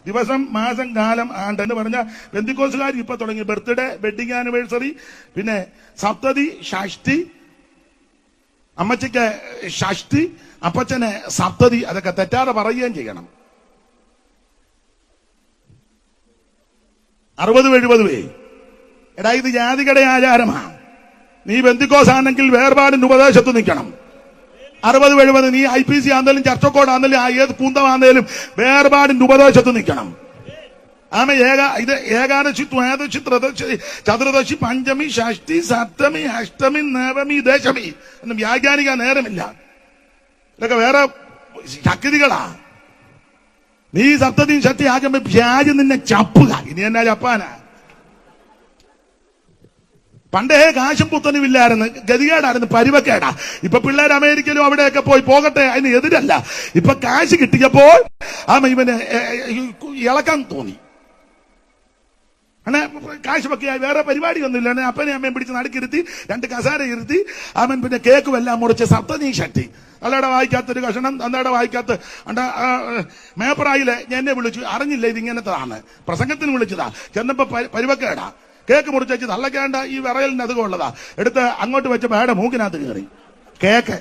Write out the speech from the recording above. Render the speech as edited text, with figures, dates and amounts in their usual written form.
ദിവസം, മാസം, കാലം, ആണ്ട് എന്ന് പറഞ്ഞ പെന്തിക്കോസുകാർ ഇപ്പൊ തുടങ്ങി. ബർത്ത്ഡേ, വെഡിങ് ആനിവേഴ്സറി, പിന്നെ സപ്തതി, ഷഷ്ടി, അമ്മച്ചിക്ക് ഷഷ്ടി, അപ്പച്ചന് സപ്തതി, അതൊക്കെ തെറ്റാതെ പറയുകയും ചെയ്യണം. 60-70 എടാ, ഇത് ജാതികളുടെ ആചാരമാണ്. നീ പെന്തിക്കോസാണെങ്കിൽ വേർപാടിന്റെ ഉപദേശത്ത് നിൽക്കണം. 60-70 നീ IPC ആണെങ്കിലും ചർച്ചക്കോട് ആണെങ്കിലും ഏത് കുന്തമാണെങ്കിലും വേർപാടിന്റെ ഉപദേശത്ത് നിൽക്കണം. ഇത് ഏകാദശി, ദ്വാദശി, ത്രയോദശി, ചതുർദശി, പഞ്ചമി, ഷഷ്ടി, സപ്തമി, അഷ്ടമി, നവമി, ദശമി ഒന്നും വ്യാഖ്യാനിക്കാൻ നേരമില്ല. ഇതൊക്കെ വേറെ ശക്തികളാ. നീ സപ്തതിയും ഷഷ്ടി ആകുമ്പോ വ്യാജം നിന്നെ ചപ്പുക. ഇനി എന്നാ ചപ്പാനാ? പണ്ടേ കാശും പുത്തനും ഇല്ലായിരുന്നു, ഗതികേടായിരുന്നു, പരിവക്കേടാ. ഇപ്പൊ പിള്ളേർ അമേരിക്കയിലും അവിടെയൊക്കെ പോകട്ടെ, അതിന് എതിരല്ല. ഇപ്പൊ കാശ് കിട്ടിയപ്പോൾ ഇവന് ഇളക്കാൻ തോന്നി. അങ്ങനെ കാശ് വെക്കിയായി വേറെ പരിപാടിയൊന്നുമില്ല. അപ്പനെ അമ്മയും പിടിച്ച് നടുക്കിരുത്തി 2 കസാര ഇരുത്തി അവൻ പിന്നെ കേക്കും എല്ലാം മുറിച്ച് സപ്തതി ഷഷ്ടി അല്ലയുടെ വായിക്കാത്തൊരു കഷണം, അന്നയുടെ വായിക്കാത്ത മേപ്പറായില് എന്നെ വിളിച്ചു. അറിഞ്ഞില്ല ഇതിങ്ങനത്തതാണ്, പ്രസംഗത്തിന് വിളിച്ചതാ. ചെന്നപ്പോ പരിവക്കേടാ. കേക്ക് മുറിച്ച് വെച്ച് തള്ളക്കേണ്ട ഈ വിറയലിന് അതുകൊള്ളതാ. എടുത്ത് അങ്ങോട്ട് വെച്ച പേടെ മൂക്കിനകത്ത് കയറി കേക്ക്.